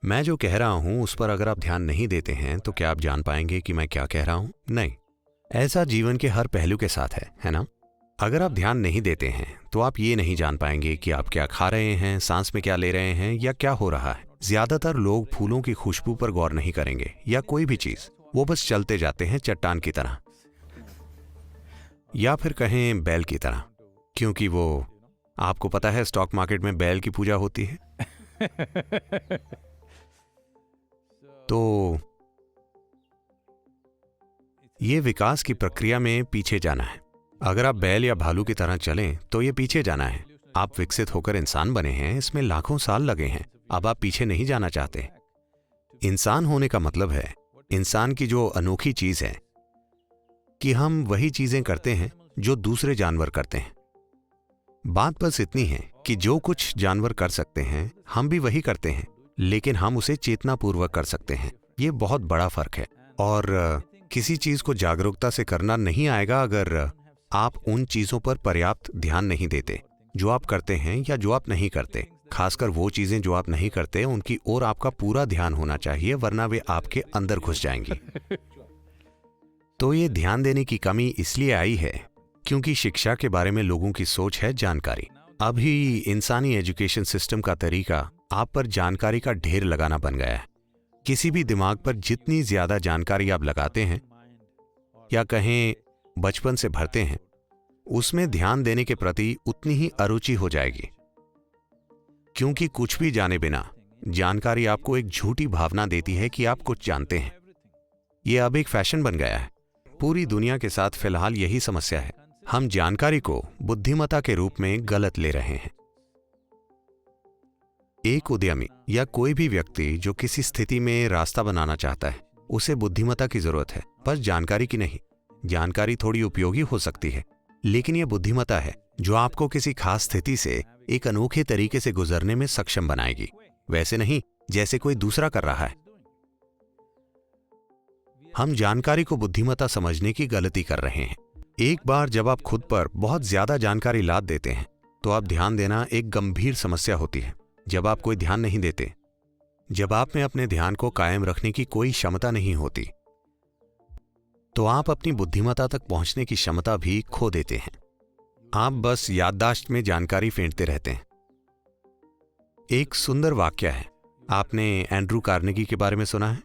मैं जो कह रहा हूं उस पर अगर आप ध्यान नहीं देते हैं तो क्या आप जान पाएंगे कि मैं क्या कह रहा हूं? नहीं। ऐसा जीवन के हर पहलू के साथ है ना? अगर आप ध्यान नहीं देते हैं तो आप ये नहीं जान पाएंगे कि आप क्या खा रहे हैं, सांस में क्या ले रहे हैं या क्या हो रहा है। ज्यादातर लोग फूलों की खुशबू पर गौर नहीं करेंगे या कोई भी चीज, वो बस चलते जाते हैं चट्टान की तरह, या फिर कहें बैल की तरह, क्योंकि वो, आपको पता है स्टॉक मार्केट में बैल की पूजा होती है। तो ये विकास की प्रक्रिया में पीछे जाना है। अगर आप बैल या भालू की तरह चलें तो ये पीछे जाना है। आप विकसित होकर इंसान बने हैं, इसमें लाखों साल लगे हैं। अब आप पीछे नहीं जाना चाहते। इंसान होने का मतलब है, इंसान की जो अनोखी चीज है कि हम वही चीजें करते हैं जो दूसरे जानवर करते हैं। बात बस इतनी है कि जो कुछ जानवर कर सकते हैं हम भी वही करते हैं, लेकिन हम उसे चेतनापूर्वक कर सकते हैं। ये बहुत बड़ा फर्क है। और किसी चीज को जागरूकता से करना नहीं आएगा अगर आप उन चीजों पर पर्याप्त ध्यान नहीं देते जो आप करते हैं या जो आप नहीं करते। खासकर वो चीजें जो आप नहीं करते उनकी ओर आपका पूरा ध्यान होना चाहिए, वरना वे आपके अंदर घुस जाएंगी। तो ये ध्यान देने की कमी इसलिए आई है क्योंकि शिक्षा के बारे में लोगों की सोच है जानकारी। अभी इंसानी एजुकेशन सिस्टम का तरीका आप पर जानकारी का ढेर लगाना बन गया है। किसी भी दिमाग पर जितनी ज्यादा जानकारी आप लगाते हैं या कहें बचपन से भरते हैं, उसमें ध्यान देने के प्रति उतनी ही अरुचि हो जाएगी। क्योंकि कुछ भी जाने बिना जानकारी आपको एक झूठी भावना देती है कि आप कुछ जानते हैं। यह अब एक फैशन बन गया है। पूरी दुनिया के साथ फिलहाल यही समस्या है। हम जानकारी को बुद्धिमत्ता के रूप में गलत ले रहे हैं। एक उद्यमी या कोई भी व्यक्ति जो किसी स्थिति में रास्ता बनाना चाहता है, उसे बुद्धिमत्ता की जरूरत है, बस जानकारी की नहीं। जानकारी थोड़ी उपयोगी हो सकती है, लेकिन यह बुद्धिमत्ता है जो आपको किसी खास स्थिति से एक अनोखे तरीके से गुजरने में सक्षम बनाएगी, वैसे नहीं जैसे कोई दूसरा कर रहा है। हम जानकारी को बुद्धिमत्ता समझने की गलती कर रहे हैं। एक बार जब आप खुद पर बहुत ज्यादा जानकारी लाद देते हैं तो आप ध्यान देना एक गंभीर समस्या होती है। जब आप कोई ध्यान नहीं देते, जब आप में अपने ध्यान को कायम रखने की कोई क्षमता नहीं होती, तो आप अपनी बुद्धिमत्ता तक पहुंचने की क्षमता भी खो देते हैं। आप बस याददाश्त में जानकारी फेंटते रहते हैं। एक सुंदर वाक्य है, आपने एंड्रू कार्नेगी के बारे में सुना है?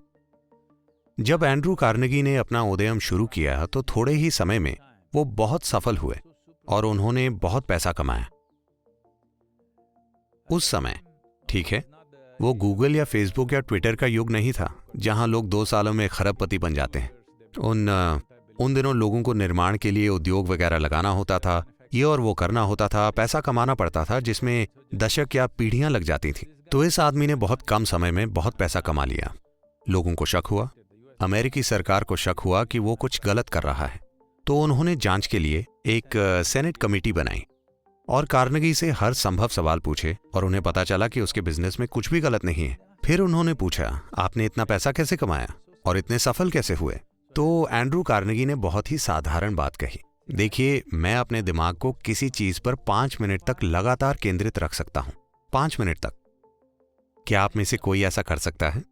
जब एंड्रू कार्नेगी ने अपना उद्यम शुरू किया तो थोड़े ही समय में वो बहुत सफल हुए और उन्होंने बहुत पैसा कमाया। उस समय, ठीक है, वो गूगल या फेसबुक या ट्विटर का युग नहीं था जहां लोग 2 सालों में खरबपति बन जाते हैं। उन दिनों लोगों को निर्माण के लिए उद्योग वगैरह लगाना होता था, ये और वो करना होता था, पैसा कमाना पड़ता था, जिसमें दशक या पीढ़ियां लग जाती थी। तो इस आदमी ने बहुत कम समय में बहुत पैसा कमा लिया। लोगों को शक हुआ, अमेरिकी सरकार को शक हुआ कि वो कुछ गलत कर रहा है, तो उन्होंने जांच के लिए एक सेनेट कमेटी बनाई और कार्नेगी से हर संभव सवाल पूछे और उन्हें पता चला कि उसके बिजनेस में कुछ भी गलत नहीं है। फिर उन्होंने पूछा, आपने इतना पैसा कैसे कमाया और इतने सफल कैसे हुए? तो एंड्रू कार्नेगी ने बहुत ही साधारण बात कही, देखिए, मैं अपने दिमाग को किसी चीज पर 5 मिनट तक लगातार केंद्रित रख सकता हूं। 5 मिनट तक। क्या आप में से कोई ऐसा कर सकता है?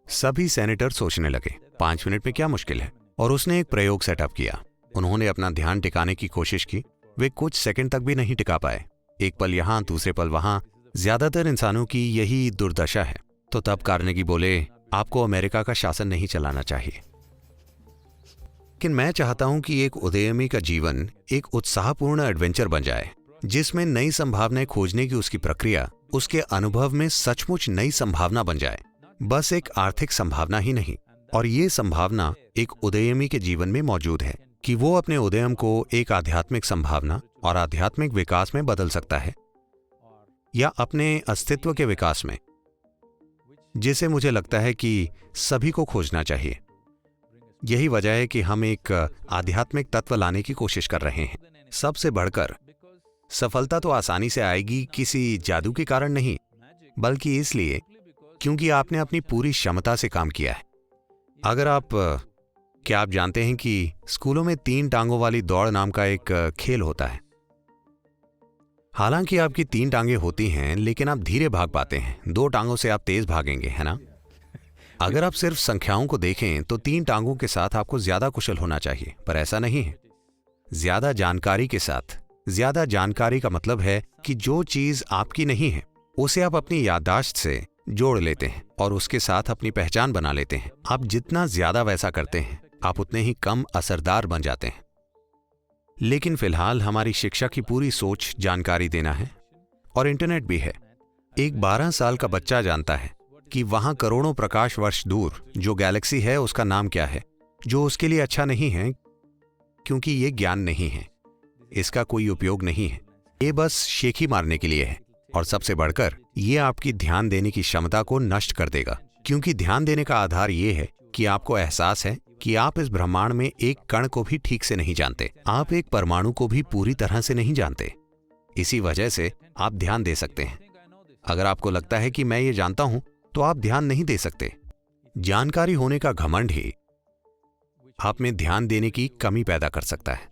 सभी सेनेटर सोचने लगे, 5 मिनट में क्या मुश्किल है? और उसने एक प्रयोग सेटअप किया। उन्होंने अपना ध्यान टिकाने की कोशिश की। वे कुछ सेकंड तक भी नहीं टिका पाए। एक पल यहां, दूसरे पल वहां। ज्यादातर इंसानों की यही दुर्दशा है। तो तब कार्नेगी बोले, आपको अमेरिका का शासन नहीं चलाना चाहिए, लेकिन मैं चाहता हूं कि एक उद्यमी का जीवन एक उत्साहपूर्ण एडवेंचर बन जाए, जिसमें नई संभावनाएं खोजने की उसकी प्रक्रिया उसके अनुभव में सचमुच नई संभावना बन जाए, बस एक आर्थिक संभावना ही नहीं। और ये संभावना एक उद्यमी के जीवन में मौजूद है कि वो अपने उद्यम को एक आध्यात्मिक संभावना और आध्यात्मिक विकास में बदल सकता है, या अपने अस्तित्व के विकास में, जिसे मुझे लगता है कि सभी को खोजना चाहिए। यही वजह है कि हम एक आध्यात्मिक तत्व लाने की कोशिश कर रहे हैं। सबसे बढ़कर, सफलता तो आसानी से आएगी किसी जादू के कारण नहीं, बल्कि इसलिए क्योंकि आपने अपनी पूरी क्षमता से काम किया है। क्या आप जानते हैं कि स्कूलों में 3 टांगों वाली दौड़ नाम का एक खेल होता है? हालांकि आपकी 3 टांगें होती हैं, लेकिन आप धीरे भाग पाते हैं। 2 टांगों से आप तेज भागेंगे, है ना? अगर आप सिर्फ संख्याओं को देखें तो 3 टांगों के साथ आपको ज्यादा कुशल होना चाहिए, पर ऐसा नहीं है। ज्यादा जानकारी के साथ, ज्यादा जानकारी का मतलब है कि जो चीज आपकी नहीं है उसे आप अपनी याददाश्त से जोड़ लेते हैं और उसके साथ अपनी पहचान बना लेते हैं। आप जितना ज्यादा वैसा करते हैं, आप उतने ही कम असरदार बन जाते हैं। लेकिन फिलहाल हमारी शिक्षा की पूरी सोच जानकारी देना है, और इंटरनेट भी है। एक 12 साल का बच्चा जानता है कि वहां करोड़ों प्रकाश वर्ष दूर जो गैलेक्सी है उसका नाम क्या है, जो उसके लिए अच्छा नहीं है, क्योंकि ये ज्ञान नहीं है, इसका कोई उपयोग नहीं है, ये बस शेखी मारने के लिए है। और सबसे बढ़कर ये आपकी ध्यान देने की क्षमता को नष्ट कर देगा, क्योंकि ध्यान देने का आधार ये है कि आपको एहसास है कि आप इस ब्रह्मांड में एक कण को भी ठीक से नहीं जानते, आप एक परमाणु को भी पूरी तरह से नहीं जानते। इसी वजह से आप ध्यान दे सकते हैं। अगर आपको लगता है कि मैं ये जानता हूं, तो आप ध्यान नहीं दे सकते। जानकारी होने का घमंड ही आप में ध्यान देने की कमी पैदा कर सकता है।